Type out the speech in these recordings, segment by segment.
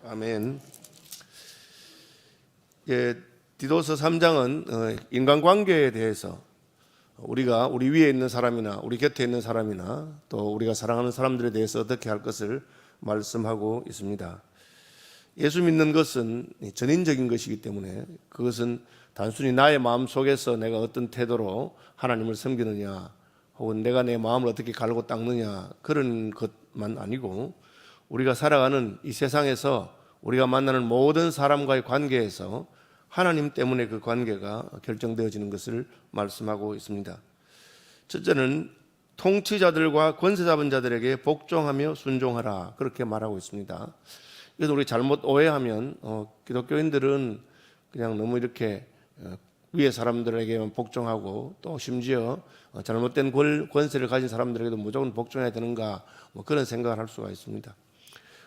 아멘. 디도서 3장은 인간관계에 대해서 우리가 우리 위에 있는 사람이나 우리 곁에 있는 사람이나 또 우리가 사랑하는 사람들에 대해서 어떻게 할 것을 말씀하고 있습니다. 예수 믿는 것은 전인적인 것이기 때문에 그것은 단순히 나의 마음 속에서 내가 어떤 태도로 하나님을 섬기느냐 혹은 내가 내 마음을 어떻게 갈고 닦느냐 그런 것만 아니고 우리가 살아가는 이 세상에서 우리가 만나는 모든 사람과의 관계에서 하나님 때문에 그 관계가 결정되어지는 것을 말씀하고 있습니다. 첫째는 통치자들과 권세 잡은 자들에게 복종하며 순종하라 그렇게 말하고 있습니다. 그래서 우리 잘못 오해하면 기독교인들은 그냥 너무 이렇게 위에 사람들에게만 복종하고 또 심지어 잘못된 권세를 가진 사람들에게도 무조건 복종해야 되는가 그런 생각을 할 수가 있습니다.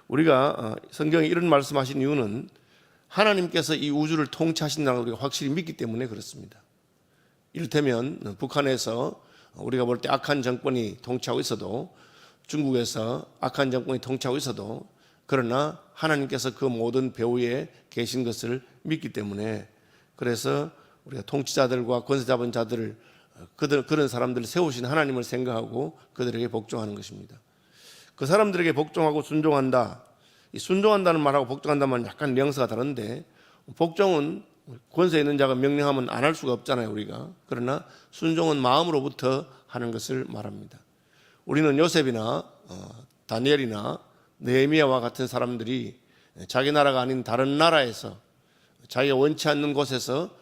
우리가 성경에 이런 말씀하신 이유는 하나님께서 이 우주를 통치하신다는 걸 우리가 확실히 믿기 때문에 그렇습니다. 이를테면 북한에서 우리가 볼 때 악한 정권이 통치하고 있어도 중국에서 악한 정권이 통치하고 있어도 그러나 하나님께서 그 모든 배후에 계신 것을 믿기 때문에 그래서 우리가 통치자들과 권세 잡은 자들을 그런 사람들을 세우신 하나님을 생각하고 그들에게 복종하는 것입니다. 그 사람들에게 복종하고 순종한다. 이 순종한다는 말하고 복종한다는 말은 약간 뉘앙스가 다른데 복종은 권세 있는 자가 명령하면 안 할 수가 없잖아요 우리가. 그러나 순종은 마음으로부터 하는 것을 말합니다. 우리는 요셉이나 다니엘이나 느헤미야와 같은 사람들이 자기 나라가 아닌 다른 나라에서 자기가 원치 않는 곳에서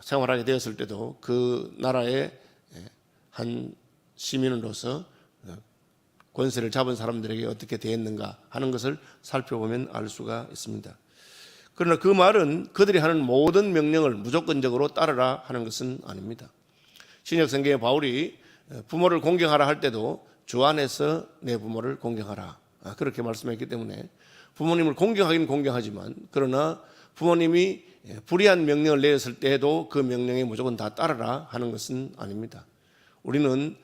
생활하게 되었을 때도 그 나라의 한 시민으로서 권세를 잡은 사람들에게 어떻게 대했는가 하는 것을 살펴보면 알 수가 있습니다. 그러나 그 말은 그들이 하는 모든 명령을 무조건적으로 따르라 하는 것은 아닙니다. 신약 성경에 바울이 부모를 공경하라 할 때도 주 안에서 내 부모를 공경하라 그렇게 말씀했기 때문에 부모님을 공경하긴 공경하지만 그러나 부모님이 불의한 명령을 내렸을 때에도 그 명령에 무조건 다 따르라 하는 것은 아닙니다. 우리는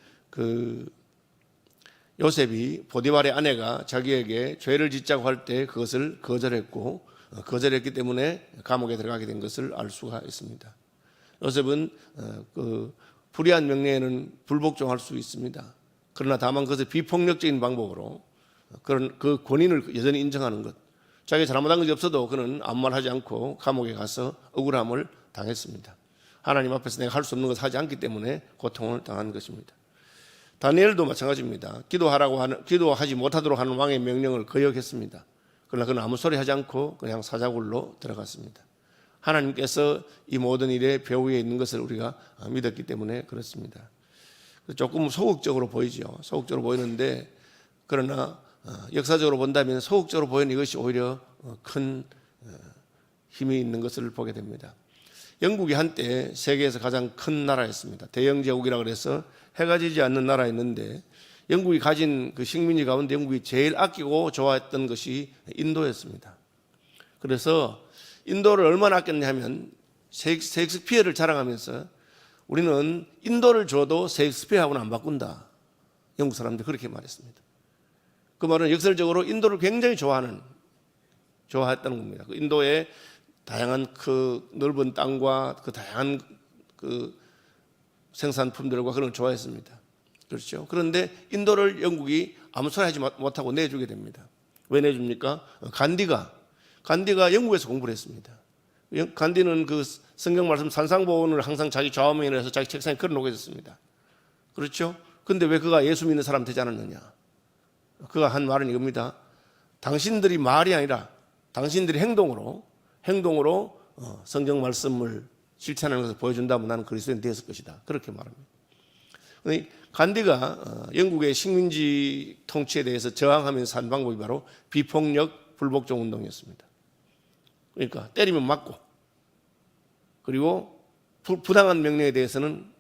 요셉이 보디발의 아내가 자기에게 죄를 짓자고 할 때 그것을 거절했기 때문에 감옥에 들어가게 된 것을 알 수가 있습니다. 요셉은 그 불의한 명령에는 불복종할 수 있습니다. 그러나 다만 그것을 비폭력적인 방법으로 그 권위를 여전히 인정하는 것. 자기가 잘못한 것이 없어도 그는 아무 말 하지 않고 감옥에 가서 억울함을 당했습니다. 하나님 앞에서 내가 할 수 없는 것을 하지 않기 때문에 고통을 당한 것입니다. 다니엘도 마찬가지입니다. 기도하지 못하도록 하는 왕의 명령을 거역했습니다. 그러나 그는 아무 소리 하지 않고 그냥 사자굴로 들어갔습니다. 하나님께서 이 모든 일의 배후에 있는 것을 우리가 믿었기 때문에 그렇습니다. 조금 소극적으로 보이죠. 소극적으로 보이는데 그러나 역사적으로 본다면 소극적으로 보이는 이것이 오히려 큰 힘이 있는 것을 보게 됩니다. 영국이 한때 세계에서 가장 큰 나라였습니다. 대영제국이라고 해서 해가 지지 않는 나라였는데 영국이 가진 그 식민지 가운데 영국이 제일 아끼고 좋아했던 것이 인도였습니다. 그래서 인도를 얼마나 아꼈냐 하면 셰익스피어를 자랑하면서 우리는 인도를 줘도 셰익스피어하고는 안 바꾼다. 영국 사람들이 그렇게 말했습니다. 그 말은 역설적으로 인도를 굉장히 좋아했다는 겁니다. 그 인도의 다양한 그 넓은 땅과 그 다양한 그 생산품들과 그런 걸 좋아했습니다. 그렇죠. 그런데 인도를 영국이 아무 소리 하지 못하고 내주게 됩니다. 왜 내줍니까? 간디가 영국에서 공부를 했습니다. 간디는 그 성경 말씀 산상보훈을 항상 자기 좌우명에 해서 자기 책상에 걸어놓고 있었습니다. 그렇죠. 그런데 왜 그가 예수 믿는 사람 되지 않았느냐? 그가 한 말은 이겁니다. 당신들이 말이 아니라 당신들이 행동으로 성경 말씀을 실천하는 것을 보여준다면 나는 그리스도인 되었을 것이다. 그렇게 말합니다. 간디가 영국의 식민지 통치에 대해서 저항하면서 한 방법이 바로 비폭력 불복종 운동이었습니다. 그러니까 때리면 맞고 그리고 부당한 명령에 대해서는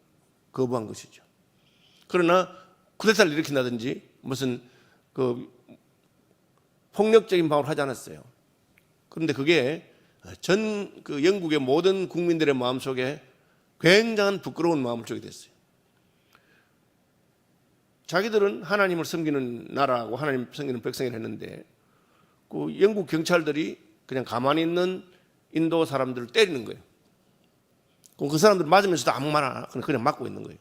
거부한 것이죠. 그러나 쿠데타를 일으킨다든지 무슨 그 폭력적인 방법을 하지 않았어요. 그런데 그게 전 그 영국의 모든 국민들의 마음속에 굉장한 부끄러운 마음을 주게 됐어요. 자기들은 하나님을 섬기는 나라고 하나님 섬기는 백성이라 했는데 그 영국 경찰들이 그냥 가만히 있는 인도 사람들을 때리는 거예요. 그럼 그 사람들 맞으면서도 아무 말 안 하고 그냥 맞고 있는 거예요.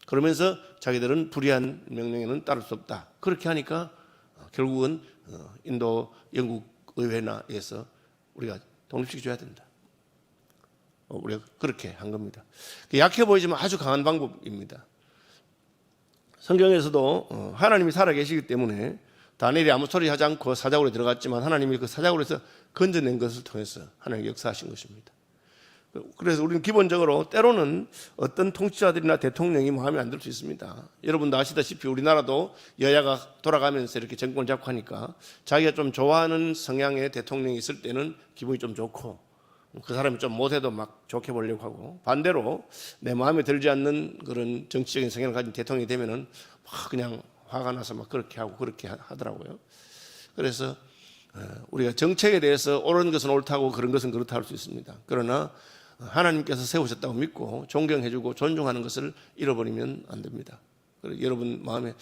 그러면서 자기들은 불의한 명령에는 따를 수 없다. 그렇게 하니까 결국은 인도 영국 의회나에서 우리가 독립시켜줘야 된다. 우리가 그렇게 한 겁니다. 약해 보이지만 아주 강한 방법입니다. 성경에서도 하나님이 살아계시기 때문에 다니엘이 아무 소리 하지 않고 사자굴에 들어갔지만 하나님이 그 사자굴에서 건져낸 것을 통해서 하나님이 역사하신 것입니다. 그래서 우리는 기본적으로 때로는 어떤 통치자들이나 대통령이 마음에 안 들 수 있습니다. 여러분도 아시다시피 우리나라도 여야가 돌아가면서 이렇게 정권을 잡고 하니까 자기가 좀 좋아하는 성향의 대통령이 있을 때는 기분이 좀 좋고 그 사람이 좀 못해도 막 좋게 보려고 하고 반대로 내 마음에 들지 않는 그런 정치적인 성향을 가진 대통령이 되면은 막 그냥 화가 나서 막 그렇게 하고 그렇게 하더라고요. 그래서 우리가 정책에 대해서 옳은 것은 옳다고 그런 것은 그렇다 할 수 있습니다. 그러나 하나님께서 세우셨다고 믿고 존경해주고 존중하는 것을 잃어버리면 안 됩니다. 여러분 마음에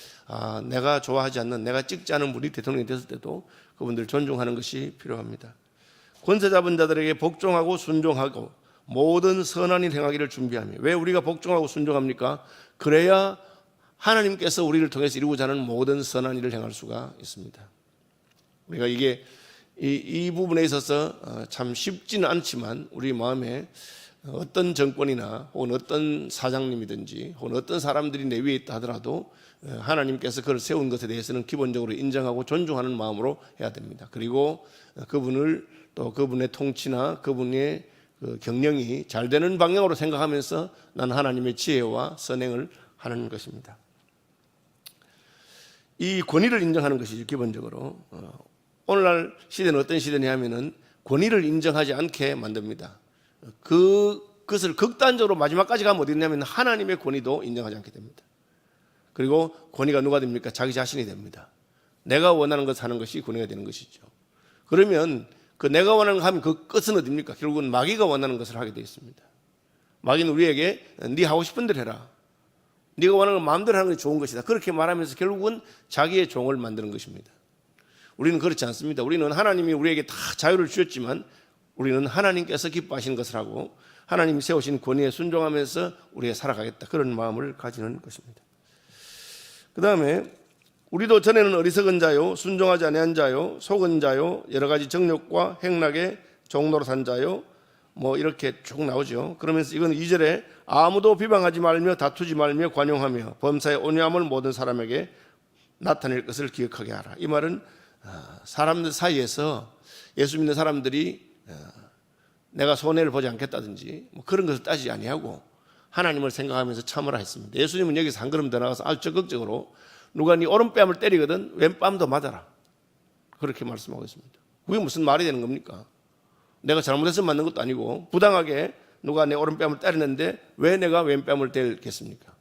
내가 좋아하지 않는 내가 찍지 않은 분이 대통령이 됐을 때도 그분들 존중하는 것이 필요합니다. 권세 잡은 자들에게 복종하고 순종하고 모든 선한 일 행하기를 준비하며. 왜 우리가 복종하고 순종합니까? 그래야 하나님께서 우리를 통해서 이루고자 하는 모든 선한 일을 행할 수가 있습니다. 우리가 이게 이 부분에 있어서 참 쉽지는 않지만 우리 마음에 어떤 정권이나 혹은 어떤 사장님이든지 혹은 어떤 사람들이 내 위에 있다 하더라도 하나님께서 그를 세운 것에 대해서는 기본적으로 인정하고 존중하는 마음으로 해야 됩니다. 그리고 그분을 또 그분의 통치나 그분의 그 경영이 잘 되는 방향으로 생각하면서 나는 하나님의 지혜와 선행을 하는 것입니다. 이 권위를 인정하는 것이죠. 기본적으로 오늘날 시대는 어떤 시대냐면은 권위를 인정하지 않게 만듭니다. 그것을 극단적으로 마지막까지 가면 어디 있냐면 하나님의 권위도 인정하지 않게 됩니다. 그리고 권위가 누가 됩니까? 자기 자신이 됩니다. 내가 원하는 것을 하는 것이 권위가 되는 것이죠. 그러면 그 내가 원하는 거 하면 그 끝은 어디입니까? 결국은 마귀가 원하는 것을 하게 되어 있습니다. 마귀는 우리에게 네 하고 싶은 대로 해라. 네가 원하는 걸 마음대로 하는 것이 좋은 것이다. 그렇게 말하면서 결국은 자기의 종을 만드는 것입니다. 우리는 그렇지 않습니다. 우리는 하나님이 우리에게 다 자유를 주셨지만 우리는 하나님께서 기뻐하시는 것을 하고 하나님이 세우신 권위에 순종하면서 우리가 살아가겠다. 그런 마음을 가지는 것입니다. 그 다음에 우리도 전에는 어리석은 자요, 순종하지 아니한 자요, 속은 자요, 여러 가지 정욕과 행락의 종로로 산 자요, 뭐 이렇게 쭉 나오죠. 그러면서 이건 2절에 아무도 비방하지 말며 다투지 말며 관용하며 범사의 온유함을 모든 사람에게 나타낼 것을 기억하게 하라. 이 말은 사람들 사이에서 예수 믿는 사람들이 내가 손해를 보지 않겠다든지 뭐 그런 것을 따지지 아니하고 하나님을 생각하면서 참으라 했습니다. 예수님은 여기서 한 걸음 더 나가서 아주 적극적으로 누가 네 오른뺨을 때리거든 왼뺨도 맞아라. 그렇게 말씀하고 있습니다. 그게 무슨 말이 되는 겁니까? 내가 잘못해서 맞는 것도 아니고 부당하게 누가 내 오른뺨을 때리는데 왜 내가 왼뺨을 때리겠습니까?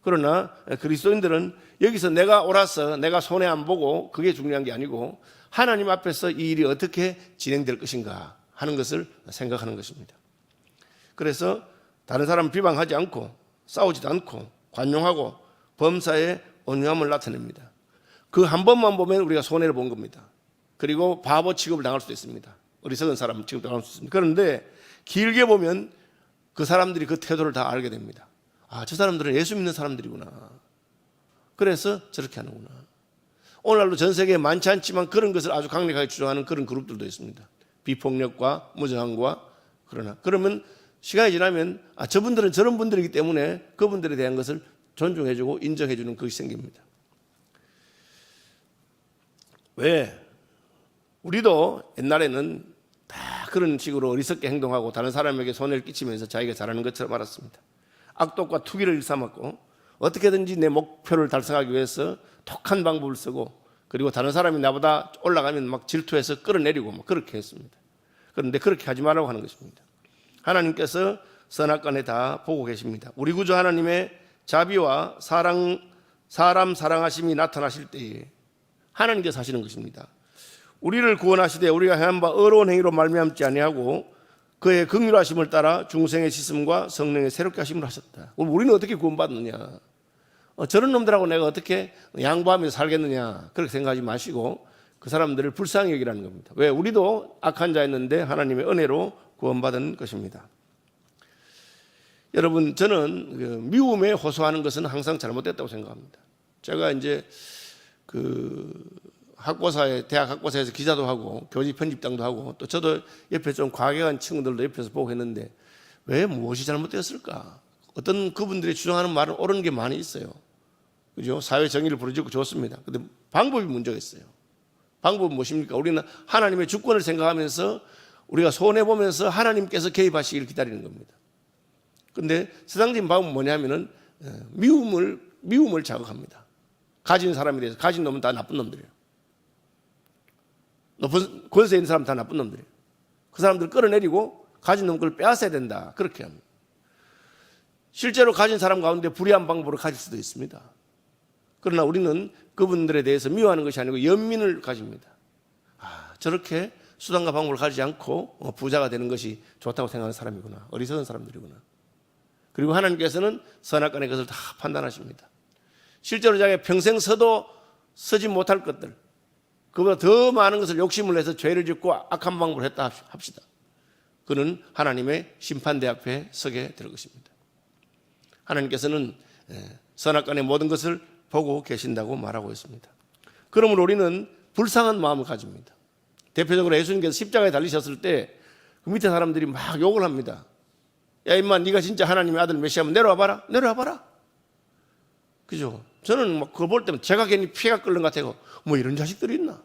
그러나 그리스도인들은 여기서 내가 옳아서 내가 손해 안 보고 그게 중요한 게 아니고 하나님 앞에서 이 일이 어떻게 진행될 것인가 하는 것을 생각하는 것입니다. 그래서 다른 사람 비방하지 않고 싸우지도 않고 관용하고 범사에 온유함을 나타냅니다. 그 한 번만 보면 우리가 손해를 본 겁니다. 그리고 바보 취급을 당할 수도 있습니다. 어리석은 사람 취급당할 수 있습니다. 그런데 길게 보면 그 사람들이 그 태도를 다 알게 됩니다. 저 사람들은 예수 믿는 사람들이구나. 그래서 저렇게 하는구나. 오늘날도 전 세계에 많지 않지만 그런 것을 아주 강력하게 주장하는 그런 그룹들도 있습니다. 비폭력과 무저항과 그러면 시간이 지나면 저분들은 저런 분들이기 때문에 그분들에 대한 것을 존중해주고 인정해주는 것이 생깁니다. 왜? 우리도 옛날에는 다 그런 식으로 어리석게 행동하고 다른 사람에게 손해를 끼치면서 자기가 잘하는 것처럼 알았습니다. 악독과 투기를 일삼았고 어떻게든지 내 목표를 달성하기 위해서 독한 방법을 쓰고 그리고 다른 사람이 나보다 올라가면 막 질투해서 끌어내리고 막 그렇게 했습니다. 그런데 그렇게 하지 말라고 하는 것입니다. 하나님께서 선악간에 다 보고 계십니다. 우리 구주 하나님의 자비와 사람 사랑하심이 나타나실 때에 하나님께서 하시는 것입니다. 우리를 구원하시되 우리가 행한 바 의로운 행위로 말미암지 아니하고 그의 긍휼하심을 따라 중생의 씻음과 성령의 새롭게 하심을 하셨다. 우리는 어떻게 구원받느냐? 저런 놈들하고 내가 어떻게 양보하면서 살겠느냐? 그렇게 생각하지 마시고 그 사람들을 불쌍히 여기라는 겁니다. 왜? 우리도 악한 자였는데 하나님의 은혜로 구원받은 것입니다. 여러분, 저는 그 미움에 호소하는 것은 항상 잘못됐다고 생각합니다. 제가 이제 대학 학고사에서 기자도 하고 교지 편집장도 하고 또 저도 옆에 좀 과격한 친구들도 옆에서 보고 했는데 왜 무엇이 잘못되었을까? 어떤 그분들이 주장하는 말은 옳은 게 많이 있어요. 그죠? 사회 정의를 부르짖고 좋습니다. 근데 방법이 문제가 있어요. 방법은 무엇입니까? 우리는 하나님의 주권을 생각하면서 우리가 손해보면서 하나님께서 개입하시기를 기다리는 겁니다. 근데 세상적인 방법은 뭐냐면은 미움을 자극합니다. 가진 사람에 대해서 가진 놈은 다 나쁜 놈들이에요. 높은 권세 있는 사람은 다 나쁜 놈들이에요. 그 사람들을 끌어내리고 가진 놈 걸 빼앗아야 된다. 그렇게 합니다. 실제로 가진 사람 가운데 불의한 방법으로 가질 수도 있습니다. 그러나 우리는 그분들에 대해서 미워하는 것이 아니고 연민을 가집니다. 저렇게 수단과 방법을 가지지 않고 부자가 되는 것이 좋다고 생각하는 사람이구나. 어리석은 사람들이구나. 그리고 하나님께서는 선악간의 것을 다 판단하십니다. 실제로 자기가 평생 서도 서지 못할 것들, 그보다 더 많은 것을 욕심을 내서 죄를 짓고 악한 방법을 했다 합시다. 그는 하나님의 심판대 앞에 서게 될 것입니다. 하나님께서는 선악간의 모든 것을 보고 계신다고 말하고 있습니다. 그러므로 우리는 불쌍한 마음을 가집니다. 대표적으로 예수님께서 십자가에 달리셨을 때 그 밑에 사람들이 막 욕을 합니다. 야 임마, 네가 진짜 하나님의 아들 메시아면 내려와 봐라. 그죠? 저는 막 그거 볼 때면 제가 괜히 피가 끓는 것 같아요. 뭐 이런 자식들이 있나?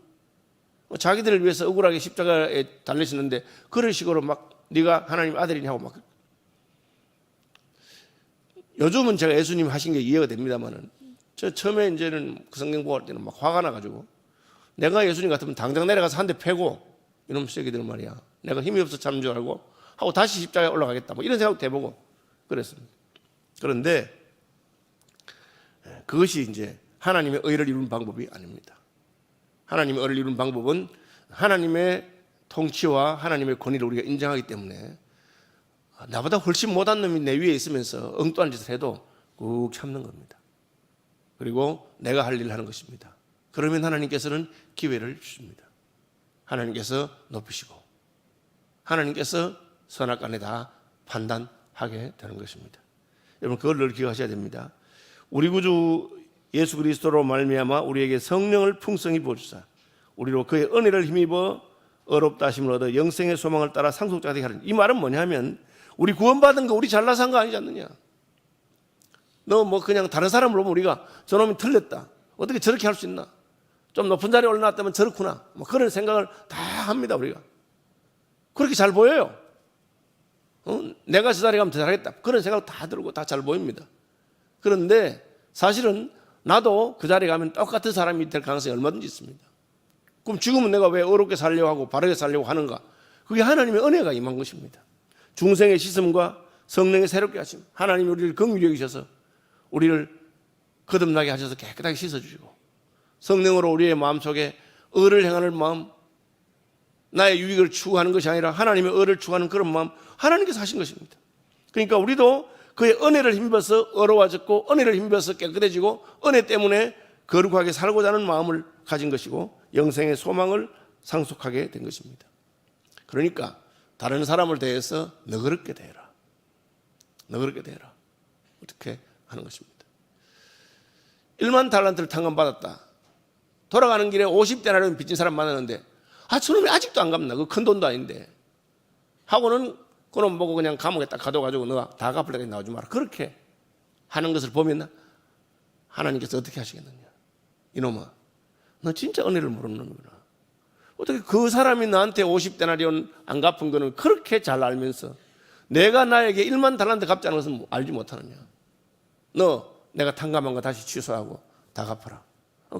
자기들을 위해서 억울하게 십자가에 달리시는데 그런 식으로 막 네가 하나님 아들이냐고 막. 요즘은 제가 예수님 하신 게 이해가 됩니다만은 저 처음에 이제는 그 성경 보고 할 때는 막 화가 나가지고 내가 예수님 같으면 당장 내려가서 한 대 패고 이놈 새끼들 말이야. 내가 힘이 없어 참는 줄 알고 하고 다시 십자가에 올라가겠다. 뭐 이런 생각도 해보고 그랬습니다. 그런데 그것이 이제 하나님의 의를 이루는 방법이 아닙니다. 하나님의 의를 이루는 방법은 하나님의 통치와 하나님의 권위를 우리가 인정하기 때문에 나보다 훨씬 못한 놈이 내 위에 있으면서 엉뚱한 짓을 해도 꾹 참는 겁니다. 그리고 내가 할 일을 하는 것입니다. 그러면 하나님께서는 기회를 주십니다. 하나님께서 높이시고 하나님께서 선악간에 다 판단하게 되는 것입니다. 여러분, 그걸 늘 기억하셔야 됩니다. 우리 구주 예수 그리스도로 말미암아 우리에게 성령을 풍성히 부어주사 우리로 그의 은혜를 힘입어 의롭다 하심을 얻어 영생의 소망을 따라 상속자가 되게 하는. 이 말은 뭐냐면 우리 구원받은 거 우리 잘나서 한 거 아니지 않느냐. 너 뭐 그냥 다른 사람으로 보면 우리가 저놈이 틀렸다, 어떻게 저렇게 할 수 있나, 좀 높은 자리에 올라왔다면 저렇구나, 뭐 그런 생각을 다 합니다. 우리가 그렇게 잘 보여요. 내가 저 자리에 가면 더 잘하겠다, 그런 생각 다 들고 다 잘 보입니다. 그런데 사실은 나도 그 자리에 가면 똑같은 사람이 될 가능성이 얼마든지 있습니다. 그럼 지금은 내가 왜 어렵게 살려고 하고 바르게 살려고 하는가? 그게 하나님의 은혜가 임한 것입니다. 중생의 씻음과 성령의 새롭게 하심, 하나님이 우리를 긍휼히 여기셔서 우리를 거듭나게 하셔서 깨끗하게 씻어주시고 성령으로 우리의 마음속에 의를 행하는 마음, 나의 유익을 추구하는 것이 아니라 하나님의 의를 추구하는 그런 마음, 하나님께서 하신 것입니다. 그러니까 우리도 그의 은혜를 힘입어서 어려워졌고 은혜를 힘입어서 깨끗해지고 은혜 때문에 거룩하게 살고자 하는 마음을 가진 것이고 영생의 소망을 상속하게 된 것입니다. 그러니까 다른 사람을 대해서 너그럽게 대해라. 너그럽게 대해라. 어떻게 하는 것입니다. 1만 달란트를 탕감받았다. 돌아가는 길에 50데나리온 빚진 사람 만나는데 저놈이 아직도 안 갚나? 그 큰 돈도 아닌데 하고는 그놈 보고 그냥 감옥에 딱 가둬가지고 너가 다 갚을 때까지 나오지 마라. 그렇게 하는 것을 보면 하나님께서 어떻게 하시겠느냐. 이놈아, 너 진짜 은혜를 모르는 놈이구나. 어떻게 그 사람이 나한테 50데나리온 안 갚은 거는 그렇게 잘 알면서 내가 나에게 1만 달란트 갚지 않은 것은 알지 못하느냐. 너 내가 탕감한 거 다시 취소하고 다 갚아라.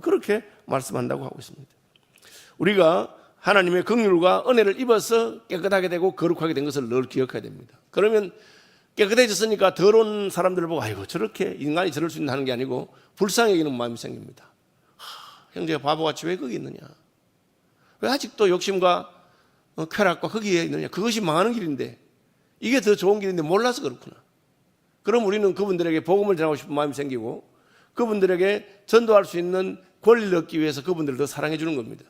그렇게 말씀한다고 하고 있습니다. 우리가 하나님의 긍휼과 은혜를 입어서 깨끗하게 되고 거룩하게 된 것을 늘 기억해야 됩니다. 그러면 깨끗해졌으니까 더러운 사람들을 보고 아이고 저렇게 인간이 저럴 수 있나 하는 게 아니고 불쌍히 여기는 마음이 생깁니다. 형제가 바보같이 왜 거기 있느냐, 왜 아직도 욕심과 쾌락과 거기에 있느냐, 그것이 망하는 길인데 이게 더 좋은 길인데 몰라서 그렇구나. 그럼 우리는 그분들에게 복음을 전하고 싶은 마음이 생기고 그분들에게 전도할 수 있는 권리를 얻기 위해서 그분들을 더 사랑해 주는 겁니다.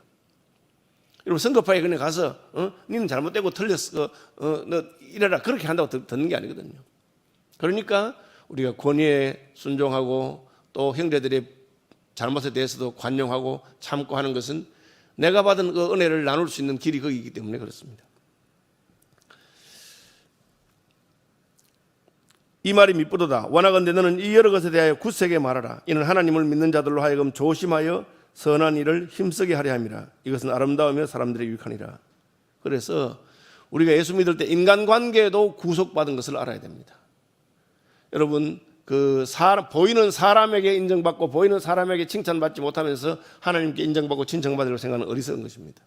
여러분 성급하게 그냥 가서 니는 잘못되고 틀렸어, 너 이래라 그렇게 한다고 듣는 게 아니거든요. 그러니까 우리가 권위에 순종하고 또 형제들의 잘못에 대해서도 관용하고 참고 하는 것은 내가 받은 그 은혜를 나눌 수 있는 길이 거기이기 때문에 그렇습니다. 이 말이 미쁘도다. 원하건대 너는 이 여러 것에 대하여 굳세게 말하라. 이는 하나님을 믿는 자들로 하여금 조심하여 선한 일을 힘쓰게 하려 함이라. 이것은 아름다우며 사람들의 유익하니라. 그래서 우리가 예수 믿을 때 인간관계에도 구속받은 것을 알아야 됩니다. 여러분 보이는 사람에게 인정받고 보이는 사람에게 칭찬받지 못하면서 하나님께 인정받고 칭찬받으려고 생각하는 어리석은 것입니다.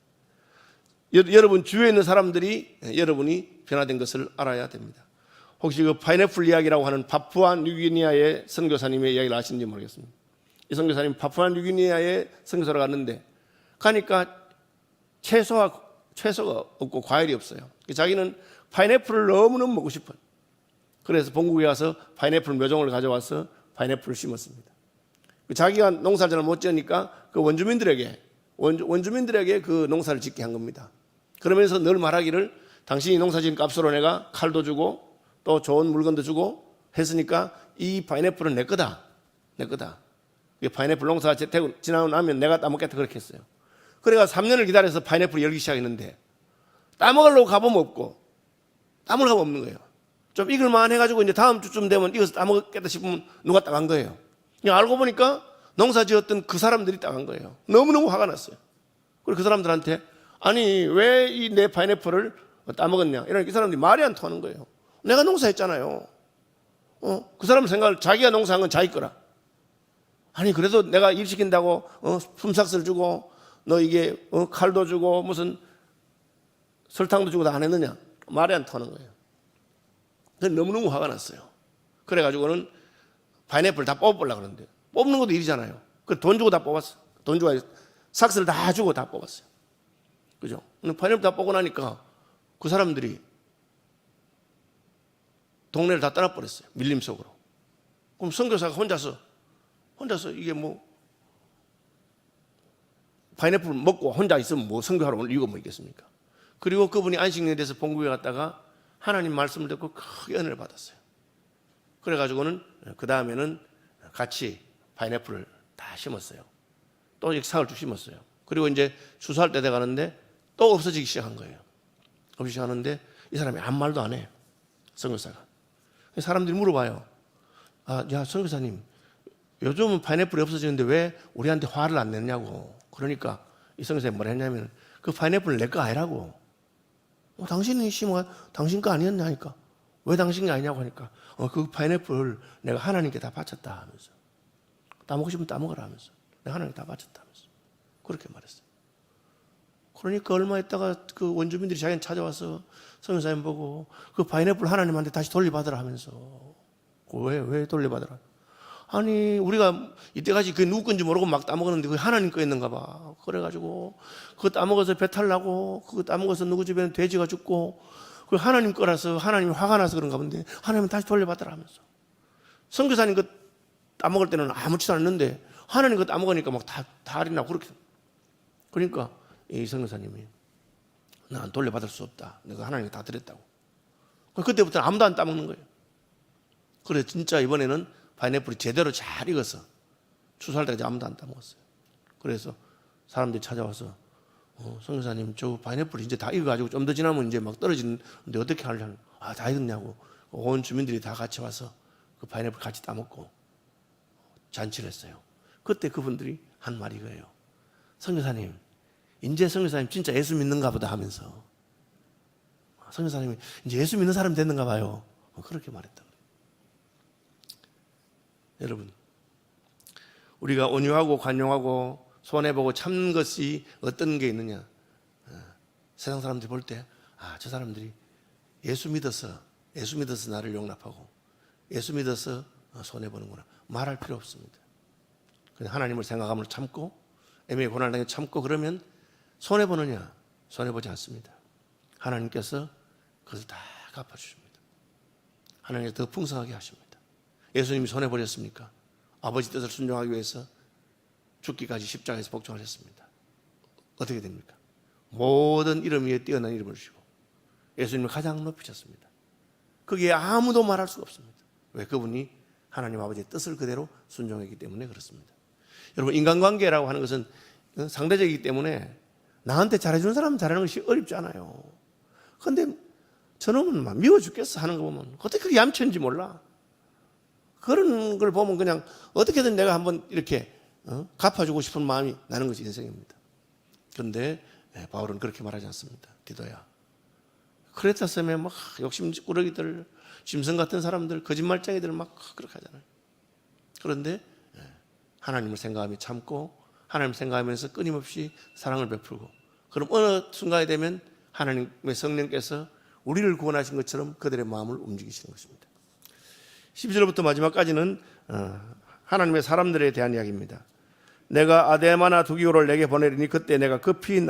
여러분 주위에 있는 사람들이 여러분이 변화된 것을 알아야 됩니다. 혹시 그 파인애플 이야기라고 하는 파푸아 뉴기니아의 선교사님의 이야기를 아시는지 모르겠습니다. 이 선교사님 파푸아 뉴기니아에 선교사로 갔는데 가니까 채소가 없고 과일이 없어요. 자기는 파인애플을 너무너무 먹고 싶어요. 그래서 본국에 가서 파인애플 묘종을 가져와서 파인애플을 심었습니다. 자기가 농사를 잘 못 지으니까 그 원주민들에게 그 농사를 짓게 한 겁니다. 그러면서 늘 말하기를 당신이 농사 지은 값으로 내가 칼도 주고 또 좋은 물건도 주고 했으니까 이 파인애플은 내 거다. 파인애플 농사가 지나고 나면 내가 따먹겠다 그렇게 했어요. 그래가 3년을 기다려서 파인애플을 열기 시작했는데 따먹으려고 가보면 없고 따먹을 가보면 없는 거예요. 좀 익을만 해가지고 이제 다음 주쯤 되면 익어서 따먹겠다 싶으면 누가 따간 거예요. 그냥 알고 보니까 농사 지었던 그 사람들이 따간 거예요. 너무너무 화가 났어요. 그리고 그 사람들한테 아니 왜 이 내 파인애플을 따먹었냐 이러니까 이 사람들이 말이 안 통하는 거예요. 내가 농사했잖아요. 그 사람 생각을 자기가 농사한 건 자기 거라. 아니 그래도 내가 일 시킨다고 품삯을 주고 너 이게 칼도 주고 무슨 설탕도 주고 다 안 했느냐. 말이 안 통하는 거예요. 너무너무 화가 났어요. 그래가지고는 파인애플 다 뽑으려고 그러는데 뽑는 것도 일이잖아요. 그 돈 주고 다 뽑았어요. 돈 주고 삭스를 다 주고 다 뽑았어요. 그죠? 파인애플 다 뽑고 나니까 그 사람들이 동네를 다 떠나버렸어요. 밀림 속으로. 그럼 선교사가 혼자서 이게 뭐 파인애플 먹고 혼자 있으면 뭐 선교하러 올 이유가 뭐 있겠습니까? 그리고 그분이 안식년에 대해서 본국에 갔다가 하나님 말씀을 듣고 크게 은혜를 받았어요. 그래가지고는 그 다음에는 같이 파인애플을 다 심었어요. 또 싹을 쭉 심었어요. 그리고 이제 추수할 때 돼가는데 또 없어지기 시작한 거예요. 없어지기 시작하는데 이 사람이 아무 말도 안 해요. 선교사가. 사람들이 물어봐요. 야 선교사님 요즘은 파인애플이 없어지는데 왜 우리한테 화를 안 내냐고. 그러니까 이 선교사님이 뭐라 했냐면 그 파인애플은 내 거 아니라고. 당신이 심어 당신 거 아니었냐 하니까 왜 당신 거 아니냐고 하니까 그 파인애플 내가 하나님께 다 바쳤다 하면서 따먹고 싶으면 따먹으라 하면서 내가 하나님께 다 바쳤다 하면서 그렇게 말했어요. 그러니까 얼마 있다가 그 원주민들이 자기는 찾아와서 선교사님 보고 그 파인애플 하나님한테 다시 돌려받으라 하면서 왜 돌려받으라? 아니 우리가 이때까지 그게 누구 건지 모르고 막 따먹었는데 그게 하나님 거였는가 봐. 그래가지고 그거 따먹어서 배탈 나고 그거 따먹어서 누구 집에는 돼지가 죽고 그 하나님 거라서 하나님이 화가 나서 그런가 본데 하나님은 다시 돌려받으라 하면서 선교사님 그 따먹을 때는 아무렇지도 않았는데 하나님 그 따먹으니까 막 다 할이 나고 그렇게. 그러니까 이 선교사님이 난 돌려받을 수 없다. 내가 하나님께 다 드렸다고. 그때부터는 아무도 안 따먹는 거예요. 그래 진짜 이번에는 파인애플이 제대로 잘 익어서 추수할 때까지 아무도 안 따먹었어요. 그래서 사람들이 찾아와서 선교사님 저 파인애플이 이제 다 익어가지고 좀 더 지나면 이제 막 떨어지는데 어떻게 하려고. 다 익었냐고. 온 주민들이 다 같이 와서 그 파인애플 같이 따먹고 잔치를 했어요. 그때 그분들이 한 말이 이거예요. 선교사님 이제 선교사님 진짜 예수 믿는가 보다 하면서 선교사님이 이제 예수 믿는 사람이 됐는가 봐요. 그렇게 말했다. 여러분 우리가 온유하고 관용하고 손해보고 참는 것이 어떤 게 있느냐. 세상 사람들이 볼 때 저 사람들이 예수 믿어서 나를 용납하고 예수 믿어서 손해보는구나. 말할 필요 없습니다. 그냥 하나님을 생각하면 참고 애매히 고난을 당해 참고 그러면 손해보느냐? 손해보지 않습니다. 하나님께서 그것을 다 갚아주십니다. 하나님께서 더 풍성하게 하십니다. 예수님이 손해보셨습니까? 아버지 뜻을 순종하기 위해서 죽기까지 십자가에서 복종하셨습니다. 어떻게 됩니까? 모든 이름 위에 뛰어난 이름을 주시고 예수님을 가장 높이셨습니다. 거기에 아무도 말할 수가 없습니다. 왜? 그분이 하나님 아버지의 뜻을 그대로 순종했기 때문에 그렇습니다. 여러분, 인간관계라고 하는 것은 상대적이기 때문에 나한테 잘해주는 사람은 잘하는 것이 어렵지 않아요. 그런데 저놈은 막 미워 죽겠어 하는 거 보면 어떻게 그렇게 얌체인지 몰라. 그런 걸 보면 그냥 어떻게든 내가 한번 이렇게 갚아주고 싶은 마음이 나는 것이 인생입니다. 그런데 바울은 그렇게 말하지 않습니다. 디도야, 크레타 섬에 막 욕심꾸러기들, 짐승 같은 사람들, 거짓말쟁이들 막 그렇게 하잖아요. 그런데 하나님을 생각하며 참고 하나님을 생각하면서 끊임없이 사랑을 베풀고, 그럼 어느 순간이 되면 하나님의 성령께서 우리를 구원하신 것처럼 그들의 마음을 움직이시는 것입니다. 12절부터 마지막까지는 하나님의 사람들에 대한 이야기입니다. 내가 아데마나 두기고를 내게 보내리니 그때 내가 급히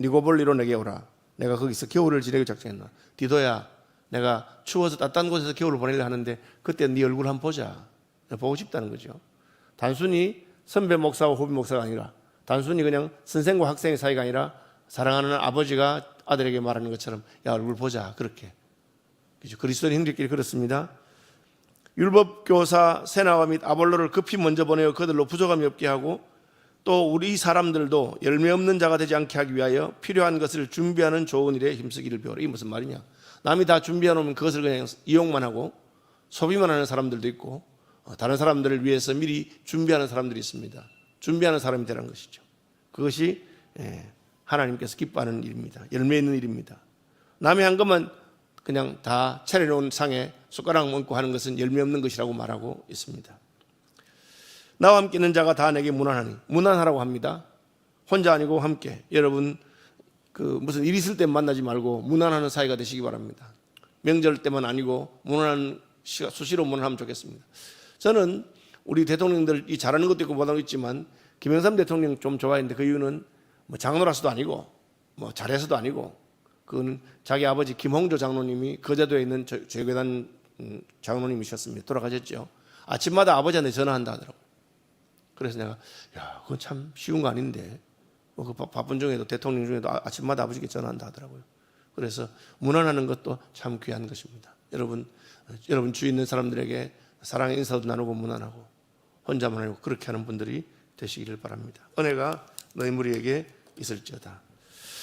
니고볼리로 내게 오라. 내가 거기서 겨울을 지내기 작정했나. 디도야, 내가 추워서 따뜻한 곳에서 겨울을 보내려 하는데 그때 네 얼굴 한번 보자. 보고 싶다는 거죠. 단순히 선배 목사와 후배 목사가 아니라, 단순히 그냥 선생과 학생의 사이가 아니라 사랑하는 아버지가 아들에게 말하는 것처럼 야, 얼굴 보자. 그렇게. 그렇죠. 그리스도인 형제끼리 그렇습니다. 율법교사 세나와 및 아볼로를 급히 먼저 보내어 그들로 부족함이 없게 하고, 또 우리 사람들도 열매 없는 자가 되지 않게 하기 위하여 필요한 것을 준비하는 좋은 일에 힘쓰기를 배우라. 이게 무슨 말이냐? 남이 다 준비해 놓으면 그것을 그냥 이용만 하고 소비만 하는 사람들도 있고, 다른 사람들을 위해서 미리 준비하는 사람들이 있습니다. 준비하는 사람이 되라는 것이죠. 그것이 하나님께서 기뻐하는 일입니다. 열매 있는 일입니다. 남이 한 것만 그냥 다 차려놓은 상에 숟가락 얹고 하는 것은 열매 없는 것이라고 말하고 있습니다. 나와 함께 있는 자가 다 내게 문안하니, 문안하라고 합니다. 혼자 아니고 함께. 여러분, 무슨 일 있을 때 만나지 말고 문안하는 사이가 되시기 바랍니다. 명절 때만 아니고 문안하는 수시로 문안하면 좋겠습니다. 저는 우리 대통령들이 잘하는 것도 있고 못하는 것도 있지만 김영삼 대통령 좀 좋아했는데, 그 이유는 뭐 장로라서도 아니고 뭐 잘해서도 아니고, 그건 자기 아버지 김홍조 장로님이 거제도에 있는 제교단 장로님이셨습니다. 돌아가셨죠. 아침마다 아버지한테 전화한다 하더라고요. 그래서 내가 야, 그건 참 쉬운 거 아닌데, 그 바쁜 중에도 대통령 중에도 아침마다 아버지께 전화한다 하더라고요. 그래서 문안하는 것도 참 귀한 것입니다. 여러분 주위 있는 사람들에게 사랑의 인사도 나누고 문안하고, 혼자만 아니고 그렇게 하는 분들이 되시기를 바랍니다. 은혜가 너희 무리에게 있을지어다.